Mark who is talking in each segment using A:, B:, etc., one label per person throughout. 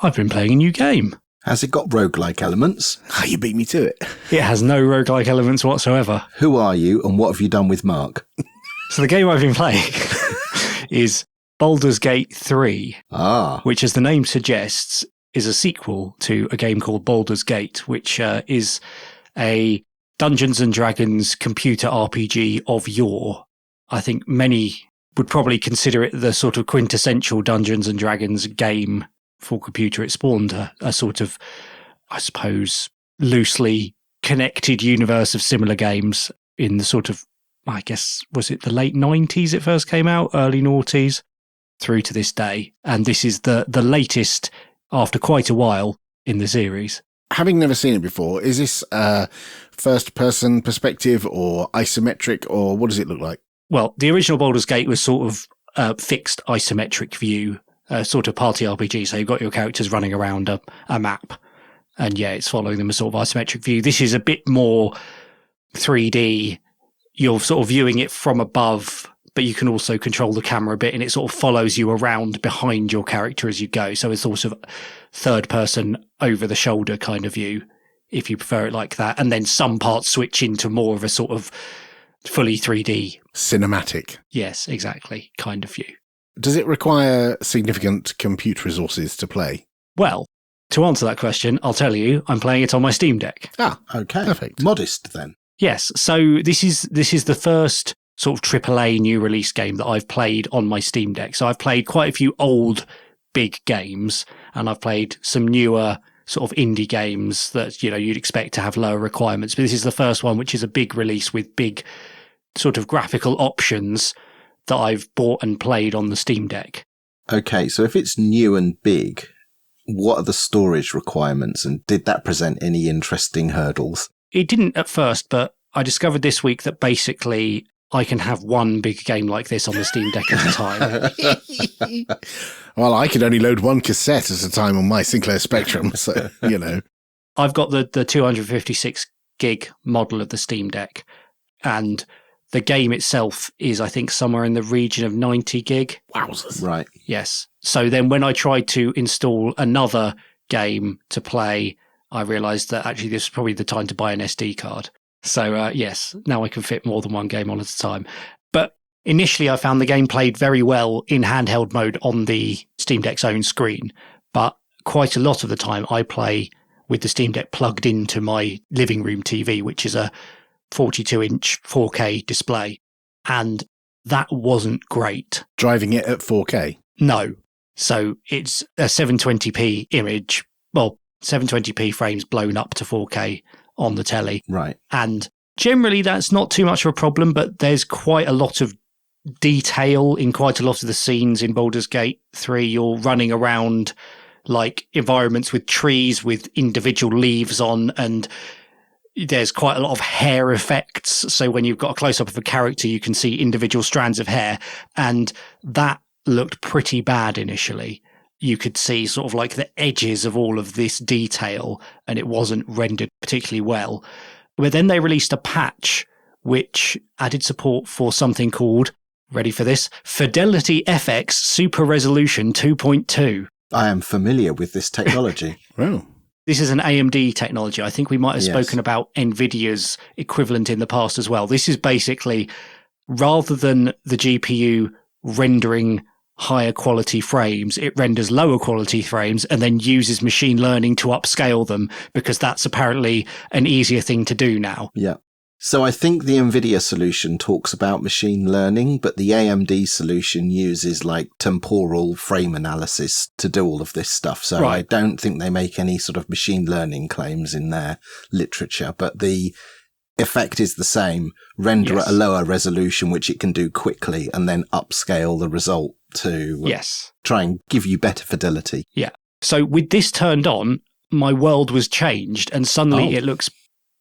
A: I've been playing a new game.
B: Has it got roguelike elements?
C: Oh, you beat me to it.
A: It has no roguelike elements whatsoever.
B: Who are you and what have you done with Mark?
A: So the game I've been playing is Baldur's Gate 3, which, as the name suggests, is a sequel to a game called Baldur's Gate, which is a Dungeons and Dragons computer RPG of yore. I think many would probably consider it the sort of quintessential Dungeons and Dragons game for computer. It spawned a sort of, I suppose, loosely connected universe of similar games in the sort of, I guess, was it the late 90s it first came out, early noughties, through to this day. And this is the latest after quite a while in the series.
C: Having never seen it before, is this first-person perspective or isometric, or what does it look like?
A: Well, the original Baldur's Gate was sort of fixed isometric view, sort of party RPG. So you've got your characters running around a map, and yeah, it's following them a sort of isometric view. This is a bit more 3D. You're sort of viewing it from above, but you can also control the camera a bit, and it sort of follows you around behind your character as you go. So it's sort of third person over the shoulder kind of view, if you prefer it like that. And then some parts switch into more of a sort of fully 3D.
C: Cinematic.
A: Yes, exactly. Kind of view.
C: Does it require significant compute resources to play?
A: Well, to answer that question, I'll tell you, I'm playing it on my Steam Deck.
B: Ah, okay.
C: Perfect.
B: Modest then.
A: Yes. So this is the first sort of AAA new release game that I've played on my Steam Deck. So I've played quite a few old big games, and I've played some newer sort of indie games that, you know, you'd expect to have lower requirements. But this is the first one, which is a big release with big sort of graphical options that I've bought and played on the Steam Deck.
B: Okay, so if it's new and big, what are the storage requirements, and did that present any interesting hurdles?
A: It didn't at first, but I discovered this week that basically I can have one big game like this on the Steam Deck at a time.
C: Well, I could only load one cassette at a time on my Sinclair Spectrum, so, you know.
A: I've got the 256 gig model of the Steam Deck, and the game itself is, I think, somewhere in the region of 90 gig.
C: Wowzers.
B: Right.
A: Yes. So then when I tried to install another game to play, I realised that actually this was probably the time to buy an SD card. So, yes, now I can fit more than one game on at a time. But initially I found the game played very well in handheld mode on the Steam Deck's own screen. But quite a lot of the time I play with the Steam Deck plugged into my living room TV, which is a 42-inch 4K display. And that wasn't great.
C: Driving it at 4K?
A: No. So it's a 720p image, well, 720p frames blown up to 4K on the telly.
B: Right.
A: And generally that's not too much of a problem, but there's quite a lot of detail in quite a lot of the scenes in Baldur's Gate 3. You're running around like environments with trees with individual leaves on, and there's quite a lot of hair effects. So when you've got a close-up of a character, you can see individual strands of hair, and that looked pretty bad initially. You could see sort of like the edges of all of this detail, and it wasn't rendered particularly well. But then they released a patch which added support for something called, ready for this, Fidelity FX Super Resolution 2.2.
B: I am familiar with this technology.
C: Wow.
A: This is an AMD technology. I think we might have
B: Yes.
A: spoken about NVIDIA's equivalent in the past as well. This is basically, rather than the GPU rendering higher quality frames, it renders lower quality frames and then uses machine learning to upscale them, because that's apparently an easier thing to do now.
B: Yeah. So I think the NVIDIA solution talks about machine learning, but the AMD solution uses like temporal frame analysis to do all of this stuff. So
A: Right.
B: I don't think they make any sort of machine learning claims in their literature, but the effect is the same. Render
A: Yes.
B: at a lower resolution, which it can do quickly, and then upscale the result to
A: Yes.
B: try and give you better fidelity.
A: Yeah. So with this turned on, my world was changed, and suddenly
B: Oh.
A: it looks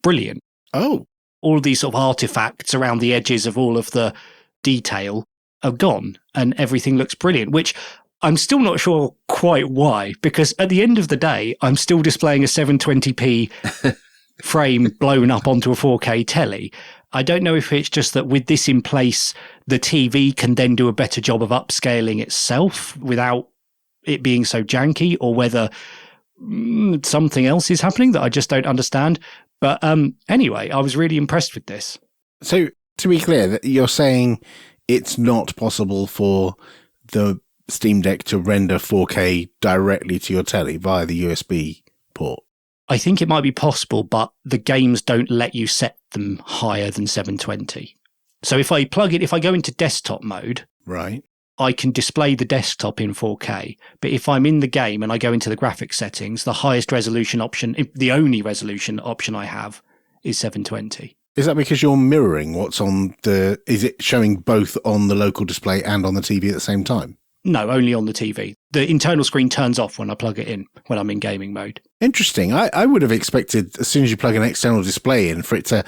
A: brilliant.
C: Oh,
A: All of these sort of artifacts around the edges of all of the detail are gone, and everything looks brilliant, which I'm still not sure quite why, because at the end of the day, I'm still displaying a 720p frame blown up onto a 4K telly. I don't know if it's just that with this in place, the TV can then do a better job of upscaling itself without it being so janky or whether something else is happening that I just don't understand. But anyway, I was really impressed with this.
C: So to be clear, that you're saying it's not possible for the Steam Deck to render 4K directly to your telly via the USB port?
A: I think it might be possible, but the games don't let you set them higher than 720. So if I go into desktop mode,
C: right,
A: I can display the desktop in 4K. But if I'm in the game and I go into the graphics settings, the highest resolution option, the only resolution option I have is 720.
C: Is that because you're mirroring what's on is it showing both on the local display and on the TV at the same time?
A: No, only on the TV. The internal screen turns off when I plug it in, when I'm in gaming mode.
C: Interesting. I would have expected as soon as you plug an external display in for it to,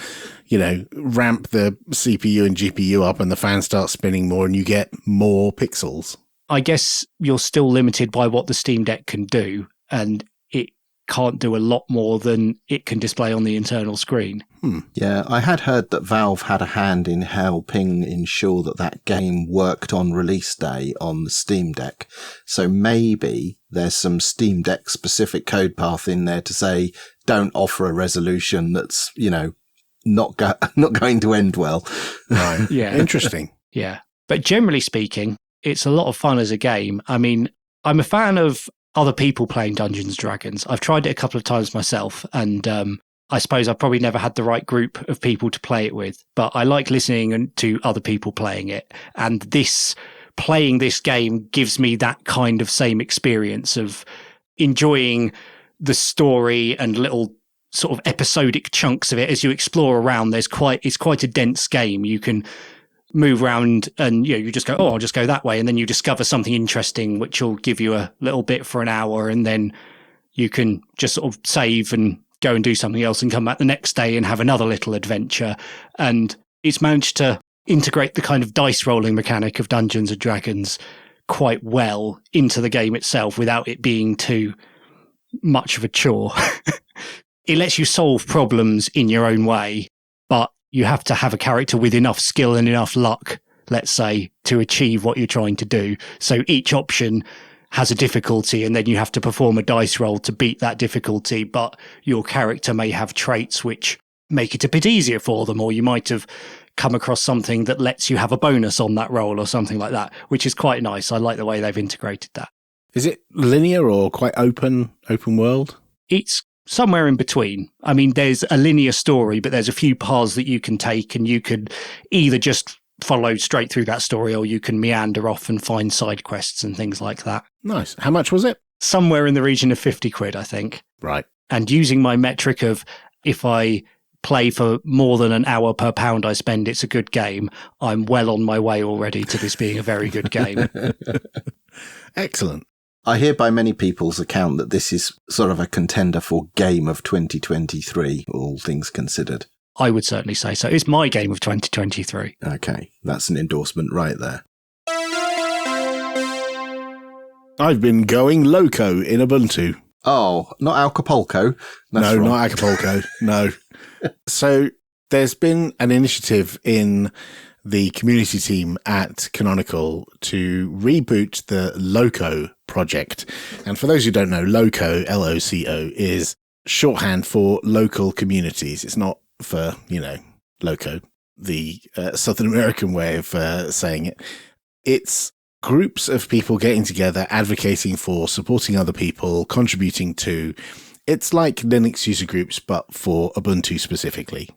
C: ramp the CPU and GPU up and the fan starts spinning more and you get more pixels.
A: I guess you're still limited by what the Steam Deck can do, and it can't do a lot more than it can display on the internal screen.
B: Yeah, I had heard that Valve had a hand in helping ensure that game worked on release day on the Steam Deck. So maybe there's some Steam Deck specific code path in there to say, don't offer a resolution that's, not going to end well.
C: Right.
A: Yeah.
C: Interesting.
A: Yeah. But generally speaking, it's a lot of fun as a game. I mean, I'm a fan of other people playing Dungeons and Dragons. I've tried it a couple of times myself, and I suppose I've probably never had the right group of people to play it with, but I like listening to other people playing it. And playing this game gives me that kind of same experience of enjoying the story and little sort of episodic chunks of it as you explore around. It's quite a dense game. You can move around and you just go, I'll just go that way, and then you discover something interesting which will give you a little bit for an hour, and then you can just sort of save and go and do something else and come back the next day and have another little adventure. And it's managed to integrate the kind of dice rolling mechanic of Dungeons and Dragons quite well into the game itself without it being too much of a chore. It lets you solve problems in your own way, but you have to have a character with enough skill and enough luck, let's say, to achieve what you're trying to do. So each option has a difficulty, and then you have to perform a dice roll to beat that difficulty, but your character may have traits which make it a bit easier for them, or you might have come across something that lets you have a bonus on that roll or something like that, which is quite nice. I like the way they've integrated that.
C: Is it linear or quite open world?
A: It's somewhere in between. I mean, there's a linear story, but there's a few paths that you can take, and you could either just follow straight through that story, or you can meander off and find side quests and things like that.
C: Nice. How much was it?
A: Somewhere in the region of 50 quid, I think.
C: Right.
A: And using my metric of if I play for more than an hour per pound I spend, it's a good game, I'm well on my way already to this being a very good game.
C: Excellent.
B: I hear by many people's account that this is sort of a contender for game of 2023, all things considered.
A: I would certainly say so. It's my game of 2023.
B: Okay, that's an endorsement right there.
C: I've been going LoCo in Ubuntu.
B: Oh, not Acapulco?
C: No, wrong. Not Acapulco. No. So there's been an initiative in the community team at Canonical to reboot the LoCo project. And for those who don't know, LoCo, LoCo, is shorthand for local communities. It's not for, LoCo, the Southern American way of saying it. It's groups of people getting together, advocating for, supporting other people, contributing to. It's like Linux user groups, but for Ubuntu specifically.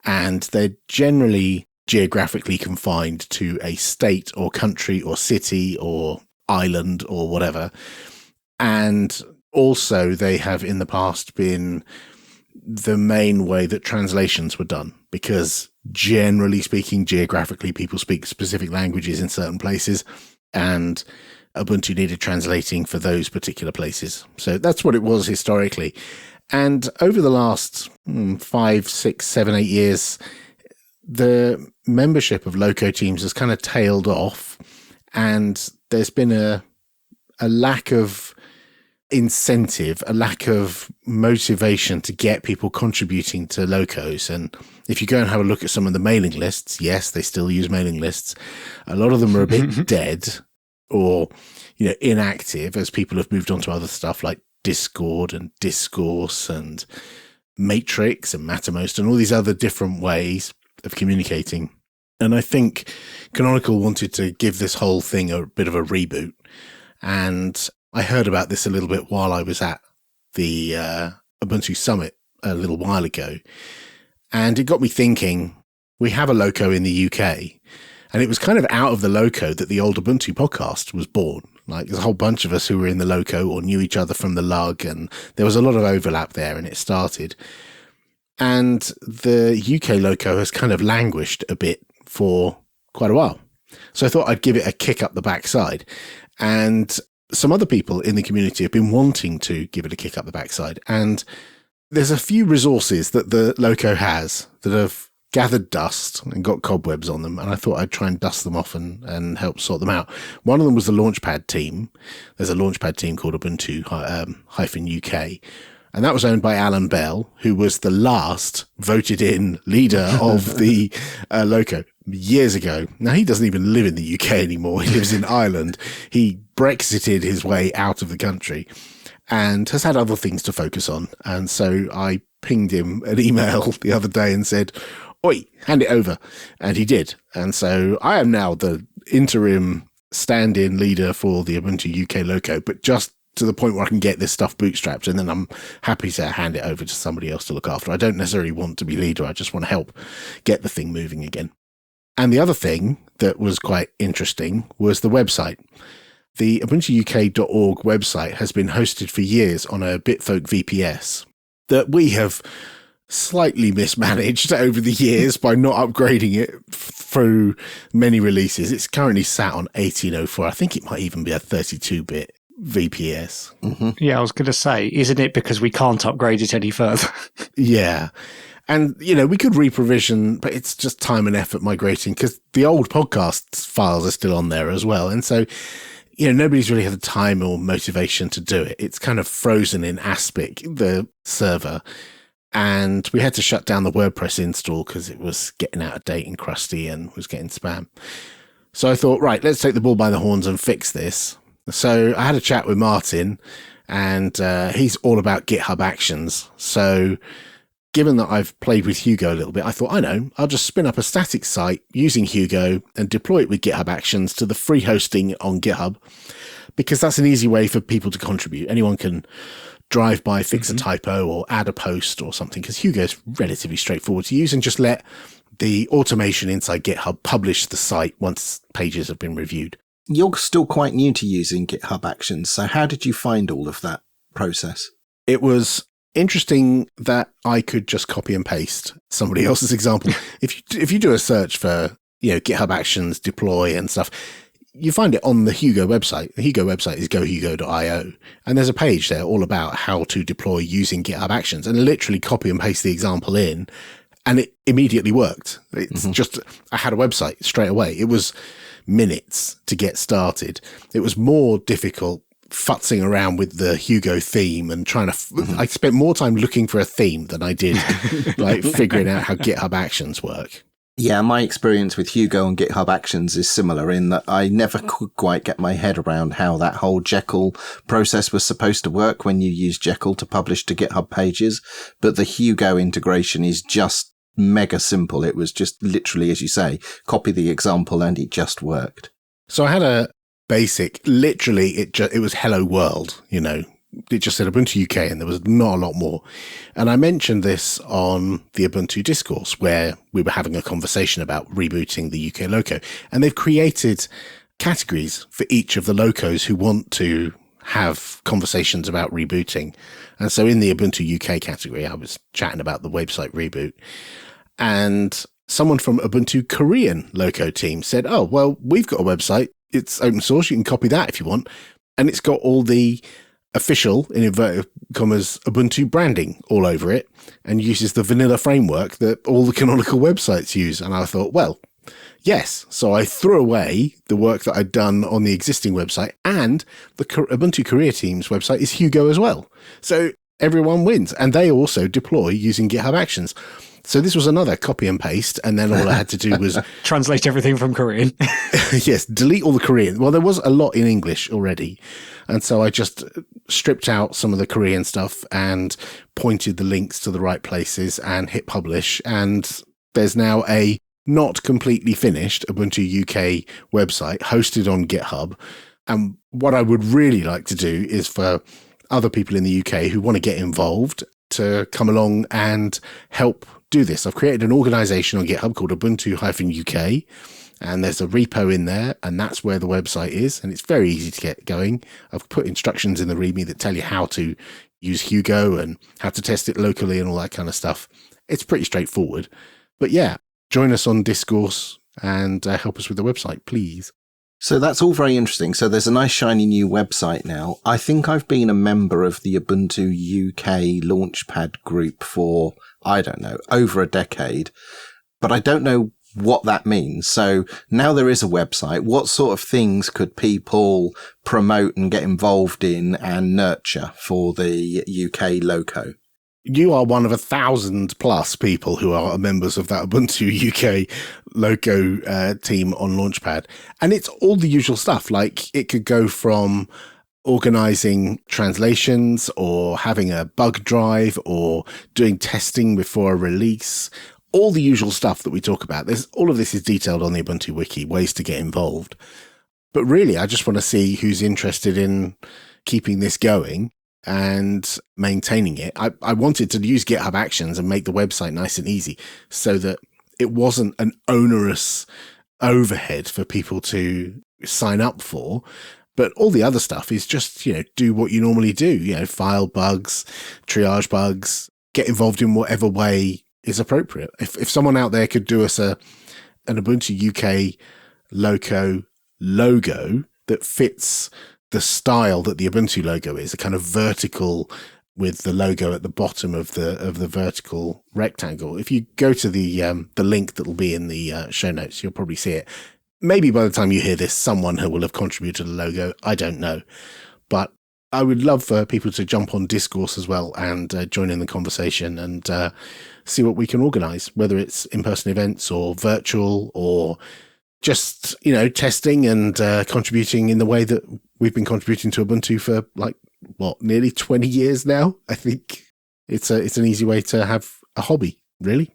C: And they're generally geographically confined to a state or country or city or island or whatever. And also they have in the past been the main way that translations were done, because generally speaking, geographically, people speak specific languages in certain places, and Ubuntu needed translating for those particular places. So that's what it was historically. And over the last 5, 6, 7, 8 years, the membership of LoCo teams has kind of tailed off, and there's been a lack of incentive, a lack of motivation to get people contributing to LoCos. And if you go and have a look at some of the mailing lists, yes, they still use mailing lists. A lot of them are a bit dead. or, you know, inactive as people have moved on to other stuff like Discord and Discourse and Matrix and Mattermost and all these other different ways of communicating. And I think Canonical wanted to give this whole thing a bit of a reboot. And I heard about this a little bit while I was at the Ubuntu Summit a little while ago. And it got me thinking, we have a LoCo in the UK, and it was kind of out of the LoCo that the old Ubuntu podcast was born. Like, there's a whole bunch of us who were in the LoCo or knew each other from the lug, and there was a lot of overlap there, and it started. And the UK LoCo has kind of languished a bit for quite a while. So I thought I'd give it a kick up the backside. And some other people in the community have been wanting to give it a kick up the backside. And there's a few resources that the LoCo has that have gathered dust and got cobwebs on them, and I thought I'd try and dust them off and help sort them out. One of them was the Launchpad team. There's a Launchpad team called Ubuntu UK, and that was owned by Alan Bell, who was the last voted in leader of the LoCo years ago. Now, he doesn't even live in the UK anymore. He lives in Ireland. He Brexited his way out of the country and has had other things to focus on. And so I pinged him an email the other day and said, "Oi, hand it over." And he did. And so I am now the interim stand-in leader for the Ubuntu UK LoCo, but just to the point where I can get this stuff bootstrapped, and then I'm happy to hand it over to somebody else to look after. I don't necessarily want to be leader. I just want to help get the thing moving again. And the other thing that was quite interesting was the website. The ubuntuuk.org website has been hosted for years on a Bitfolk VPS that we have slightly mismanaged over the years by not upgrading it through many releases. It's currently sat on 1804. I think it might even be a 32-bit VPS.
A: Mm-hmm. Yeah, I was going to say, isn't it because we can't upgrade it any further?
C: Yeah. And, you know, we could reprovision, but it's just time and effort migrating because the old podcasts files are still on there as well. And so, you know, nobody's really had the time or motivation to do it. It's kind of frozen in Aspic, the server. And we had to shut down the WordPress install because it was getting out of date and crusty and was getting spam. So I thought, right, let's take the bull by the horns and fix this. So I had a chat with Martin, and he's all about GitHub Actions. So given that I've played with Hugo a little bit, I thought, I know, I'll just spin up a static site using Hugo and deploy it with GitHub Actions to the free hosting on GitHub, because that's an easy way for people to contribute. Anyone can drive by, fix a typo or add a post or something, because Hugo is relatively straightforward to use, and just let the automation inside GitHub publish the site once pages have been reviewed.
B: You're still quite new to using GitHub Actions, so how did you find all of that process?
C: It was interesting that I could just copy and paste somebody else's example. If you do a search for, you know, GitHub Actions deploy and stuff, you find it on the Hugo website. The Hugo website is gohugo.io, and there's a page there all about how to deploy using GitHub Actions, and literally copy and paste the example in, and it immediately worked. It's just, I had a website straight away. It was minutes to get started. It was more difficult futzing around with the Hugo theme and trying to, I spent more time looking for a theme than I did like figuring out how GitHub Actions work.
B: Yeah, my experience with Hugo and GitHub Actions is similar in that I never could quite get my head around how that whole Jekyll process was supposed to work when you use Jekyll to publish to GitHub pages. But the Hugo integration is just mega simple. It was just literally, as you say, copy the example and it just worked.
C: So I had a basic, literally, it was hello world, you know. It just said Ubuntu UK and there was not a lot more. And I mentioned this on the Ubuntu Discourse where we were having a conversation about rebooting the UK LoCo. And they've created categories for each of the LoCos who want to have conversations about rebooting. And so in the Ubuntu UK category, I was chatting about the website reboot. And someone from Ubuntu Korean LoCo team said, oh, well, we've got a website. It's open source. You can copy that if you want. And it's got all the official, in inverted commas, Ubuntu branding all over it, and uses the vanilla framework that all the canonical websites use. And I thought, well, yes. So I threw away the work that I'd done on the existing website, and the Ubuntu Korea team's website is Hugo as well. So everyone wins. And they also deploy using GitHub Actions. So this was another copy and paste, and then all I had to do was
A: translate everything from Korean.
C: Yes, delete all the Korean. Well, there was a lot in English already, and so I just stripped out some of the Korean stuff and pointed the links to the right places and hit publish. And there's now a not completely finished Ubuntu UK website hosted on GitHub. And what I would really like to do is for other people in the UK who want to get involved to come along and help do this. I've created an organization on GitHub called Ubuntu-UK, and there's a repo in there, and that's where the website is, and it's very easy to get going. I've put instructions in the README that tell you how to use Hugo and how to test it locally and all that kind of stuff. It's pretty straightforward. But yeah, join us on Discourse and help us with the website, please.
B: So that's all very interesting. So there's a nice shiny new website now. I think I've been a member of the Ubuntu UK Launchpad group for, I don't know, over a decade, but I don't know what that means. So now there is a website. What sort of things could people promote and get involved in and nurture for the UK LoCo?
C: You are one of 1,000+ people who are members of that Ubuntu UK LoCo team on Launchpad. And it's all the usual stuff. Like it could go from organizing translations or having a bug drive or doing testing before a release, all the usual stuff that we talk about. All of this is detailed on the Ubuntu Wiki, ways to get involved. But really, I just want to see who's interested in keeping this going and maintaining it. I wanted to use GitHub Actions and make the website nice and easy so that it wasn't an onerous overhead for people to sign up for. But all the other stuff is just, do what you normally do, file bugs, triage bugs, get involved in whatever way is appropriate. If someone out there could do us an Ubuntu UK LoCo logo that fits the style that the Ubuntu logo is, a kind of vertical with the logo at the bottom of the vertical rectangle. If you go to the link that will be in the show notes, you'll probably see it. Maybe by the time you hear this, someone who will have contributed a logo. I don't know. But I would love for people to jump on Discourse as well and join in the conversation and see what we can organize, whether it's in-person events or virtual or just, testing and contributing in the way that we've been contributing to Ubuntu for nearly 20 years now. I think it's an easy way to have a hobby, really.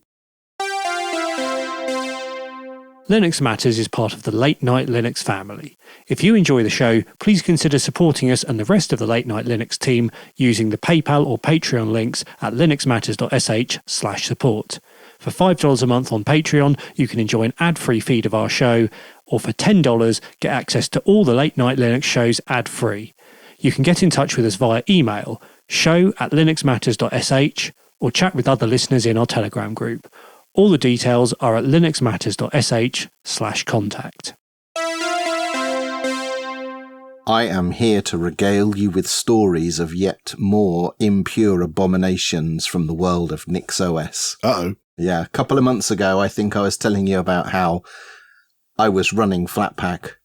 A: Linux Matters is part of the Late Night Linux family. If you enjoy the show, please consider supporting us and the rest of the Late Night Linux team using the PayPal or Patreon links at linuxmatters.sh/support. For $5 a month on Patreon, you can enjoy an ad-free feed of our show, or for $10, get access to all the Late Night Linux shows ad-free. You can get in touch with us via email, show@linuxmatters.sh, or chat with other listeners in our Telegram group. All the details are at linuxmatters.sh/contact.
B: I am here to regale you with stories of yet more impure abominations from the world of NixOS.
C: Uh-oh.
B: Yeah, a couple of months ago, I think I was telling you about how I was running Flatpak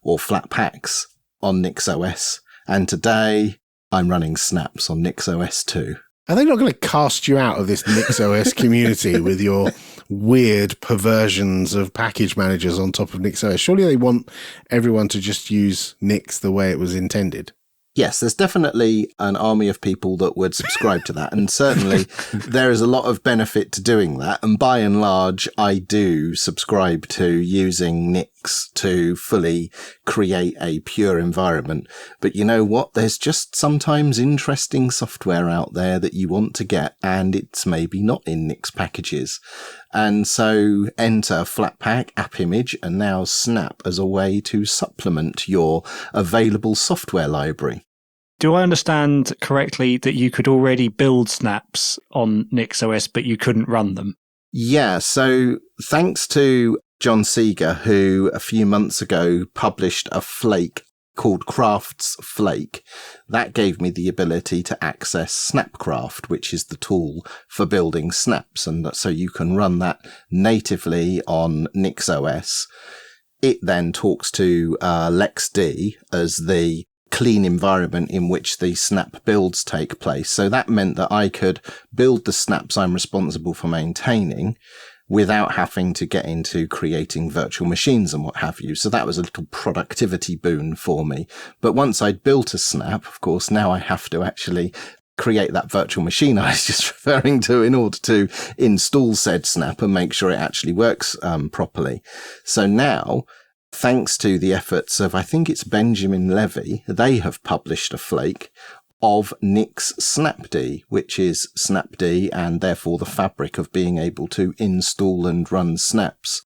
B: or Flatpaks on NixOS, and today I'm running Snaps on NixOS too.
C: Are they not going to cast you out of this NixOS community with your weird perversions of package managers on top of NixOS? Surely they want everyone to just use Nix the way it was intended.
B: Yes, there's definitely an army of people that would subscribe to that. And certainly there is a lot of benefit to doing that. And by and large, I do subscribe to using Nix to fully create a pure environment. But you know what? There's just sometimes interesting software out there that you want to get, and it's maybe not in Nix packages. And so enter Flatpak, AppImage, and now Snap as a way to supplement your available software library.
A: Do I understand correctly that you could already build snaps on NixOS, but you couldn't run them?
B: Yeah, so thanks to John Seeger, who a few months ago published a flake called Crafts Flake, that gave me the ability to access Snapcraft, which is the tool for building snaps. And so you can run that natively on NixOS. It then talks to LexD as the clean environment in which the snap builds take place. So that meant that I could build the snaps I'm responsible for maintaining without having to get into creating virtual machines and what have you. So that was a little productivity boon for me. But once I'd built a snap, of course, now I have to actually create that virtual machine I was just referring to in order to install said snap and make sure it actually works properly. So now, thanks to the efforts of, I think it's Benjamin Levy, they have published a flake of Nix Snapd, which is Snapd and therefore the fabric of being able to install and run snaps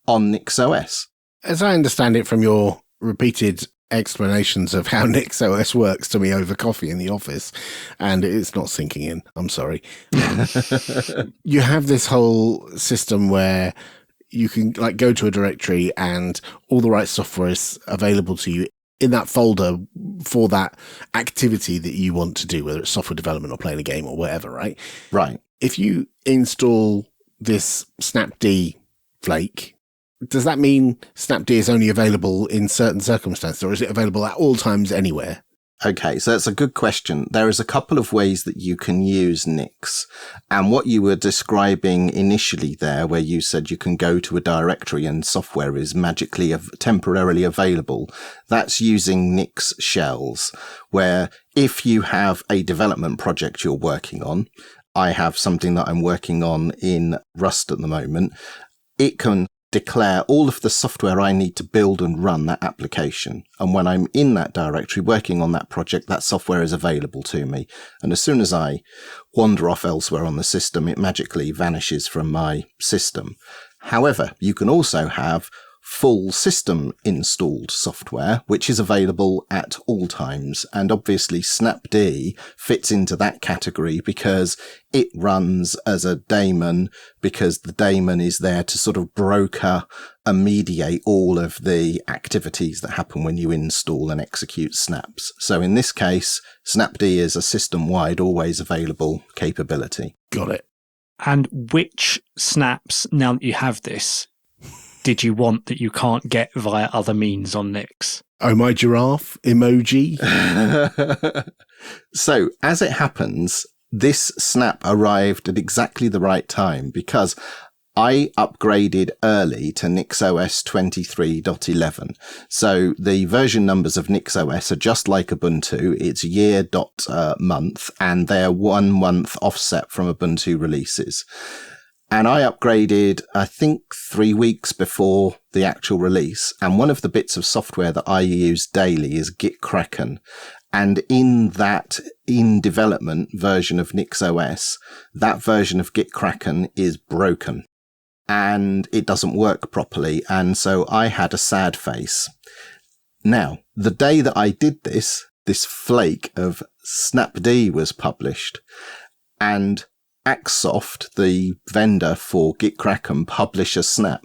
B: on NixOS.
C: As I understand it from your repeated explanations of how NixOS works to me over coffee in the office, and it's not sinking in, I'm sorry. You have this whole system where you can like go to a directory and all the right software is available to you in that folder for that activity that you want to do, whether it's software development or playing a game or whatever, right?
B: Right.
C: If you install this Snapd flake, does that mean Snapd is only available in certain circumstances, or is it available at all times anywhere?
B: Okay, so that's a good question. There is a couple of ways that you can use Nix. And what you were describing initially there, where you said you can go to a directory and software is magically temporarily available, that's using Nix shells, where if you have a development project you're working on, I have something that I'm working on in Rust at the moment, it can declare all of the software I need to build and run that application. And when I'm in that directory working on that project, that software is available to me. And as soon as I wander off elsewhere on the system, it magically vanishes from my system. However, you can also have full system installed software, which is available at all times. And obviously Snapd fits into that category because it runs as a daemon, because the daemon is there to sort of broker and mediate all of the activities that happen when you install and execute snaps. So in this case, Snapd is a system-wide, always available capability.
C: Got it.
A: And which snaps, now that you have this, did you want that you can't get via other means on Nix?
C: Oh, my giraffe emoji.
B: So, as it happens, this snap arrived at exactly the right time because I upgraded early to NixOS 23.11. So the version numbers of NixOS are just like Ubuntu. It's year.month, and they're 1 month offset from Ubuntu releases. And I upgraded, I think, 3 weeks before the actual release. And one of the bits of software that I use daily is GitKraken. And in that in-development version of NixOS, that version of GitKraken is broken. And it doesn't work properly. And so I had a sad face. Now, the day that I did this flake of Snapd was published. And Axsoft, the vendor for GitKraken, publish a snap.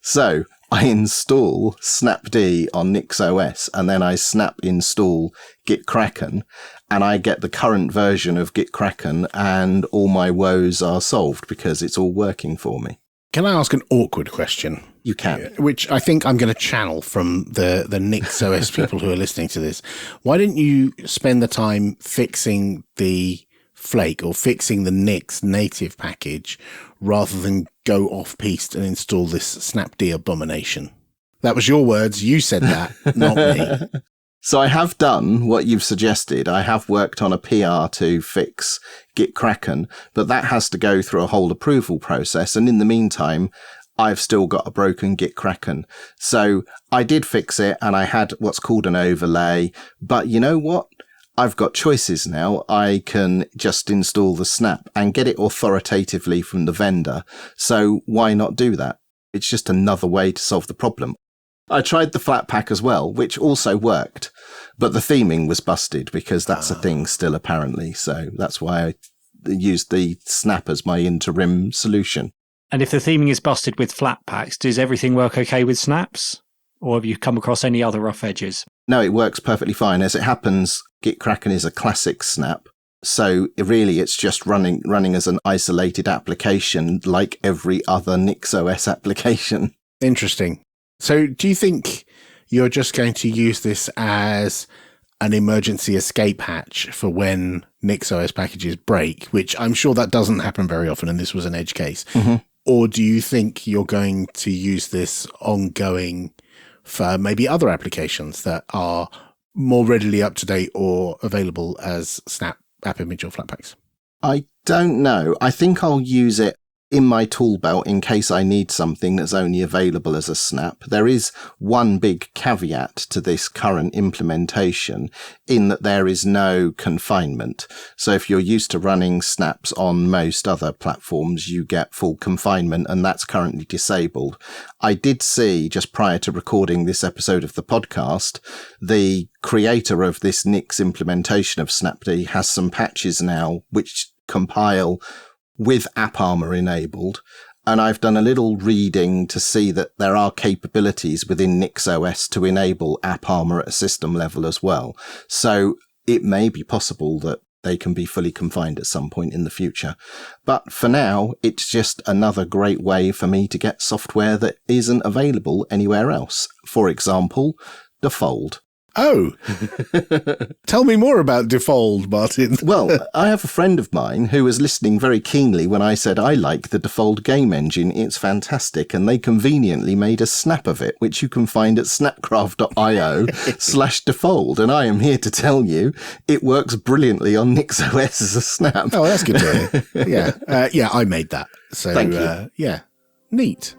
B: So I install Snapd on NixOS and then I snap install GitKraken and I get the current version of GitKraken and all my woes are solved because it's all working for me.
C: Can I ask an awkward question?
B: You can.
C: Which I think I'm going to channel from the NixOS people who are listening to this. Why didn't you spend the time fixing the flake or fixing the Nix native package rather than go off-piste and install this Snapd abomination? That was your words. You said that, not me.
B: So I have done what you've suggested. I have worked on a PR to fix GitKraken, but that has to go through a whole approval process. And in the meantime, I've still got a broken GitKraken. So I did fix it and I had what's called an overlay. But you know what? I've got choices now. I can just install the snap and get it authoritatively from the vendor. So why not do that? It's just another way to solve the problem. I tried the Flatpak as well, which also worked, but the theming was busted because that's a thing still apparently. So that's why I used the snap as my interim solution.
A: And if the theming is busted with Flatpaks, does everything work okay with snaps? Or have you come across any other rough edges?
B: No, it works perfectly fine. As it happens, GitKraken is a classic snap. So really, it's just running as an isolated application like every other NixOS application.
C: Interesting. So do you think you're just going to use this as an emergency escape hatch for when NixOS packages break, which I'm sure that doesn't happen very often, and this was an edge case.
B: Mm-hmm.
C: Or do you think you're going to use this ongoing for maybe other applications that are more readily up to date or available as Snap App Image or Flatpaks?
B: I don't know. I think I'll use it in my tool belt in case I need something that's only available as a snap. There is one big caveat to this current implementation in that there is no confinement. So if you're used to running snaps on most other platforms, you get full confinement, and that's currently disabled. I did see, just prior to recording this episode of the podcast, the creator of this Nix implementation of Snapd has some patches now which compile with AppArmor enabled, and I've done a little reading to see that there are capabilities within NixOS to enable AppArmor at a system level as well. So it may be possible that they can be fully confined at some point in the future. But for now, it's just another great way for me to get software that isn't available anywhere else. For example, Defold.
C: Oh, tell me more about Defold, Martin.
B: Well, I have a friend of mine who was listening very keenly when I said I like the Defold game engine. It's fantastic. And they conveniently made a snap of it, which you can find at snapcraft.io/Defold. And I am here to tell you it works brilliantly on NixOS as a snap.
C: Oh, that's good to hear. Yeah, I made that. So,
B: Thank you.
C: Yeah, neat.